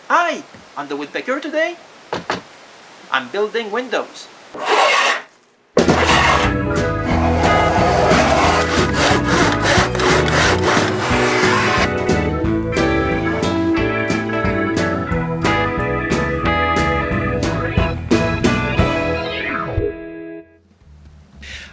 Hi! On the Woodpecker today, I'm building windows.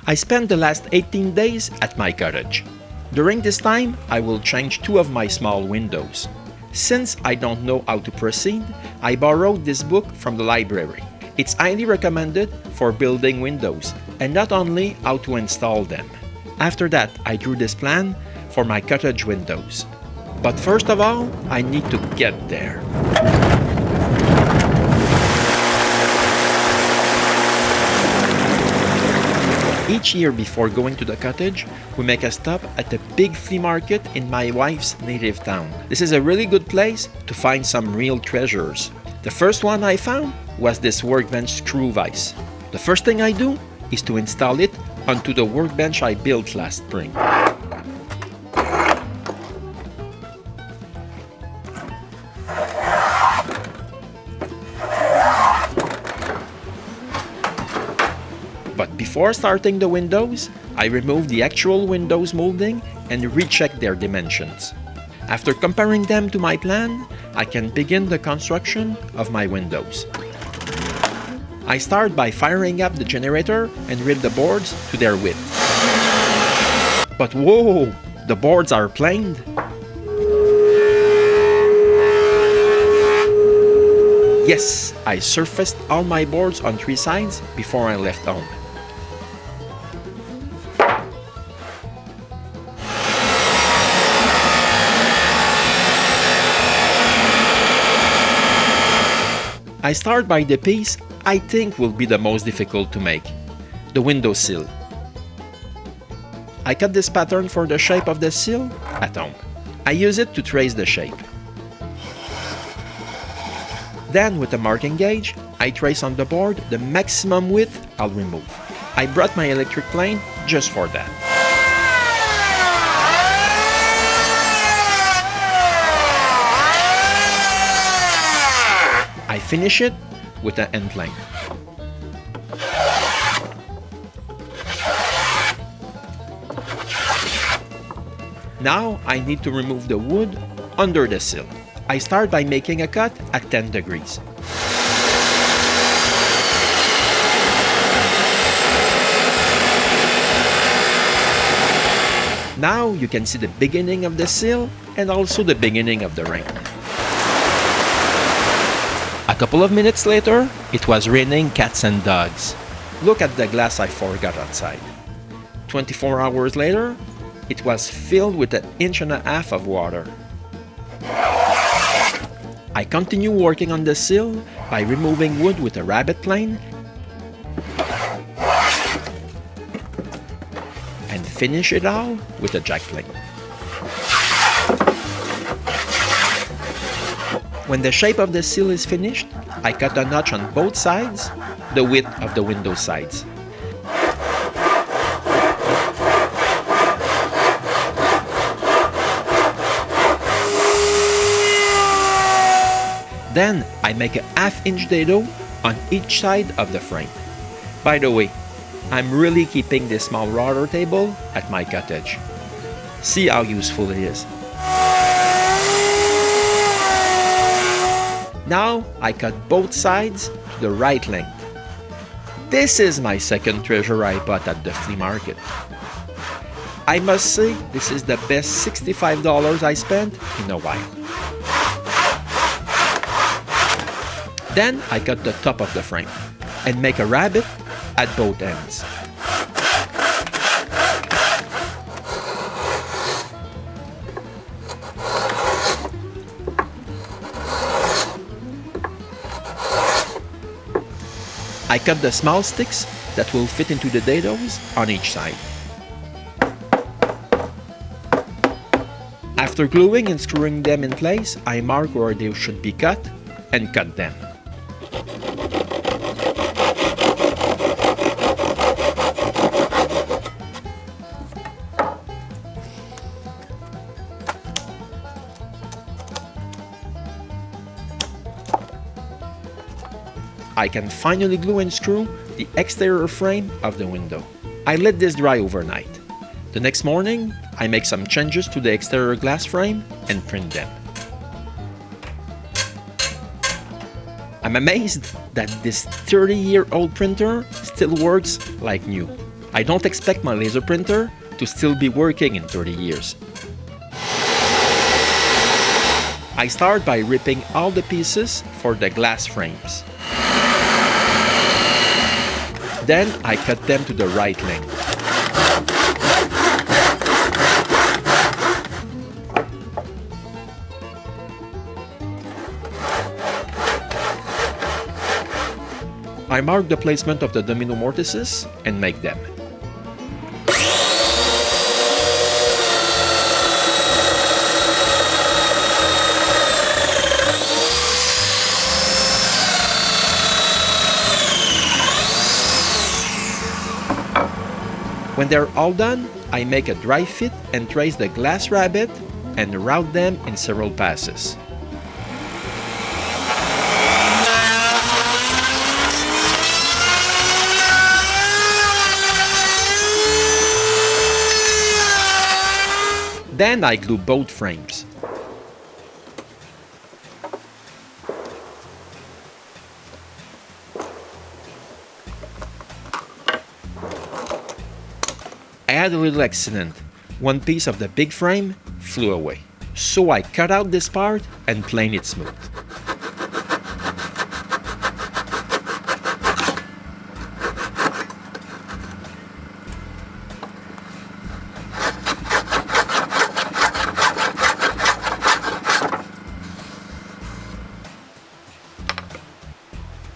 I spent the last 18 days at my cottage. During this time, I will change 2 of my small windows. Since I don't know how to proceed, I borrowed this book from the library. It's highly recommended for building windows, and not only how to install them. After that, I drew this plan for my cottage windows. But first of all, I need to get there. Each year before going to the cottage, we make a stop at the big flea market in my wife's native town. This is a really good place to find some real treasures. The first one I found was this workbench screw vise. The first thing I do is to install it onto the workbench I built last spring. But before starting the windows, I remove the actual windows molding and recheck their dimensions. After comparing them to my plan, I can begin the construction of my windows. I start by firing up the generator and rip the boards to their width. But whoa! The boards are planed! Yes, I surfaced all my boards on 3 sides before I left home. I start by the piece I think will be the most difficult to make, the window sill. I cut this pattern for the shape of the sill at home. I use it to trace the shape. Then with a marking gauge, I trace on the board the maximum width I'll remove. I brought my electric plane just for that. I finish it with an end plane. Now I need to remove the wood under the sill. I start by making a cut at 10 degrees. Now you can see the beginning of the sill and also the beginning of the rain. A couple of minutes later, it was raining cats and dogs. Look at the glass I forgot outside. 24 hours later, it was filled with 1.5 inches of water. I continue working on the sill by removing wood with a rabbet plane and finish it all with a jack plane. When the shape of the sill is finished, I cut a notch on both sides, the width of the window sides. Then I make a 1/2 inch dado on each side of the frame. By the way, I'm really keeping this small router table at my cottage. See how useful it is. Now I cut both sides to the right length. This is my second treasure I bought at the flea market. I must say this is the best $65 I spent in a while. Then I cut the top of the frame and make a rabbet at both ends. I cut the small sticks that will fit into the dados on each side. After gluing and screwing them in place, I mark where they should be cut and cut them. I can finally glue and screw the exterior frame of the window. I let this dry overnight. The next morning, I make some changes to the exterior glass frame and print them. I'm amazed that this 30-year-old printer still works like new. I don't expect my laser printer to still be working in 30 years. I start by ripping all the pieces for the glass frames. Then I cut them to the right length. I mark the placement of the domino mortises and make them. When they're all done, I make a dry fit and trace the glass rabbet and route them in several passes. Then I glue both frames. I had a little accident. One piece of the big frame flew away. So I cut out this part and plane it smooth.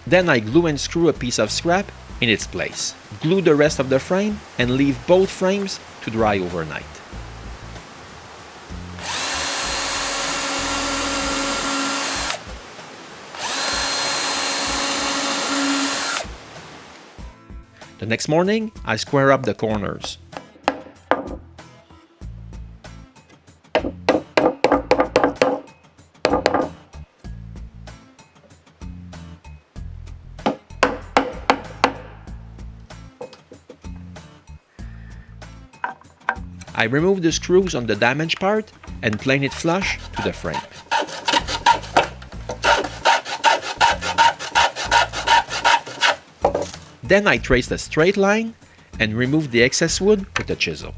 Then I glue and screw a piece of scrap in its place. Glue the rest of the frame and leave both frames to dry overnight. The next morning, I square up the corners. I remove the screws on the damaged part and plane it flush to the frame. Then I trace the straight line and remove the excess wood with a chisel.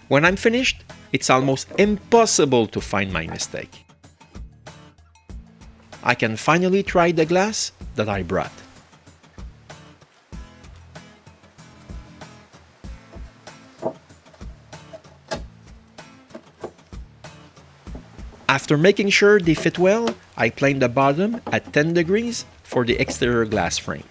When I'm finished, it's almost impossible to find my mistake. I can finally try the glass that I brought. After making sure they fit well, I plane the bottom at 10 degrees for the exterior glass frame.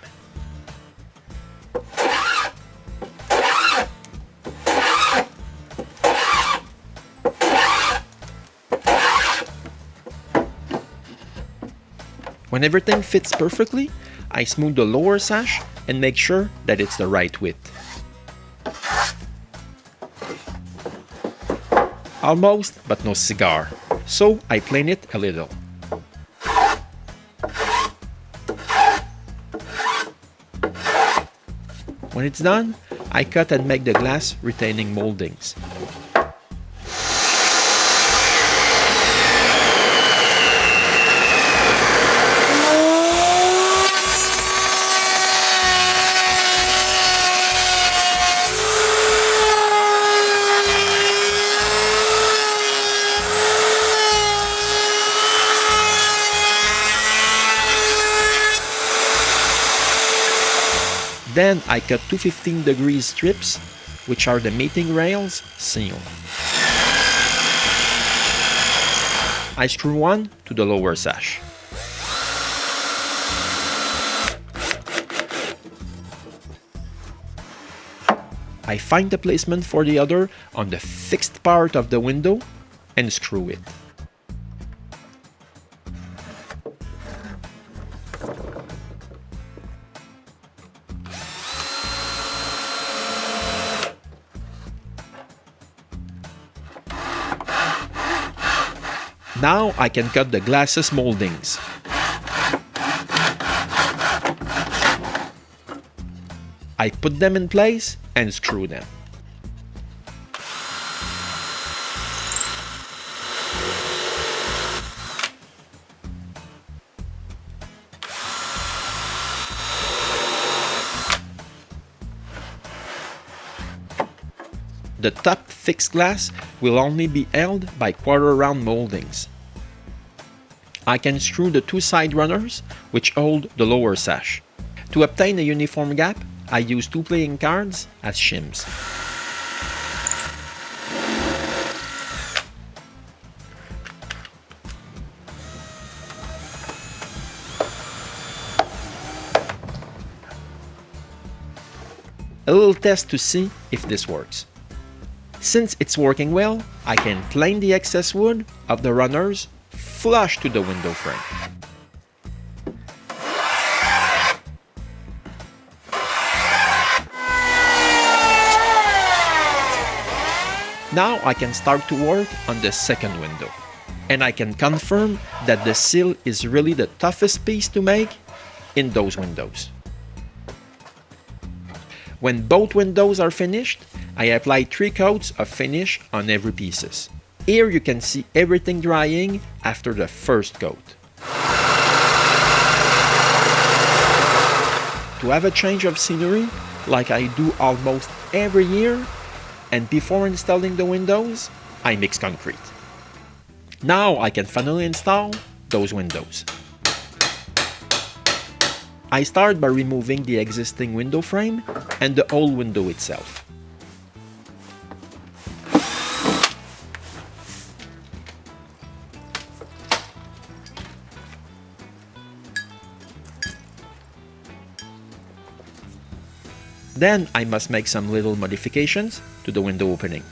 When everything fits perfectly, I smooth the lower sash and make sure that it's the right width. Almost, but no cigar, so I plane it a little. When it's done, I cut and make the glass retaining moldings. Then I cut two 15-degree strips, which are the mating rails, sealed. I screw one to the lower sash. I find the placement for the other on the fixed part of the window and screw it. Now I can cut the glasses moldings. I put them in place and screw them. The top fixed glass will only be held by quarter-round moldings. I can screw the two side runners, which hold the lower sash. To obtain a uniform gap, I use two playing cards as shims. A little test to see if this works. Since it's working well, I can plane the excess wood of the runners flush to the window frame. Now I can start to work on the second window, and I can confirm that the sill is really the toughest piece to make in those windows. When both windows are finished, I apply 3 coats of finish on every pieces. Here you can see everything drying after the first coat. To have a change of scenery, like I do almost every year, and before installing the windows, I mix concrete. Now I can finally install those windows. I start by removing the existing window frame and the old window itself. Then I must make some little modifications to the window opening.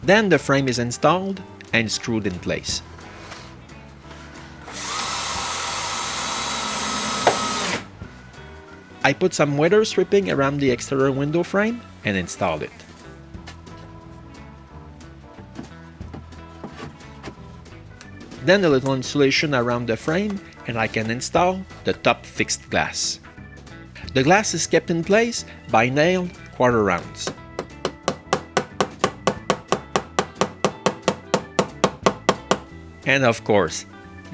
Then the frame is installed and screwed in place. I put some weather stripping around the exterior window frame and installed it. Then a little insulation around the frame and I can install the top fixed glass. The glass is kept in place by nailed quarter rounds. And of course,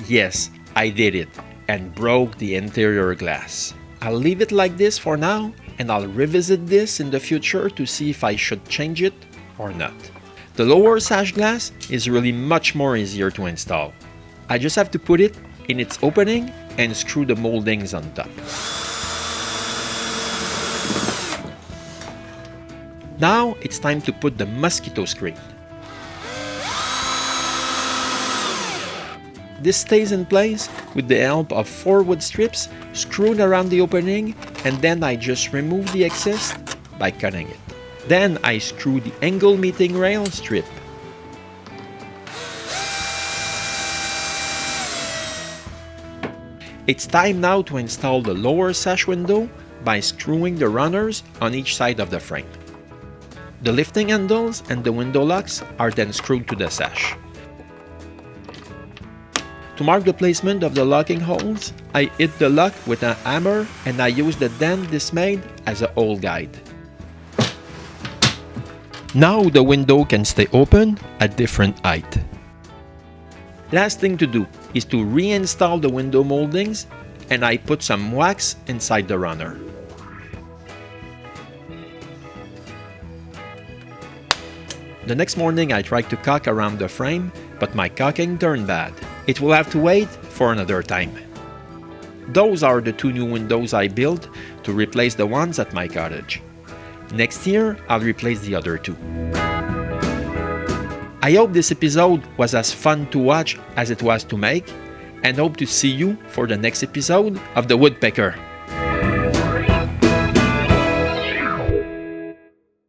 yes, I did it and broke the interior glass. I'll leave it like this for now and I'll revisit this in the future to see if I should change it or not. The lower sash glass is really much more easier to install. I just have to put it in its opening and screw the moldings on top. Now it's time to put the mosquito screen. This stays in place with the help of 4 wood strips screwed around the opening, and then I just remove the excess by cutting it. Then I screw the angle meeting rail strip. It's time now to install the lower sash window by screwing the runners on each side of the frame. The lifting handles and the window locks are then screwed to the sash. To mark the placement of the locking holes, I hit the lock with a hammer and I use the dent this made as a hole guide. Now the window can stay open at different height. Last thing to do is to reinstall the window moldings and I put some wax inside the runner. The next morning I tried to caulk around the frame, but my caulking turned bad. It will have to wait for another time. Those are the 2 new windows I built to replace the ones at my cottage. Next year, I'll replace the other 2. I hope this episode was as fun to watch as it was to make, and hope to see you for the next episode of the Woodpecker.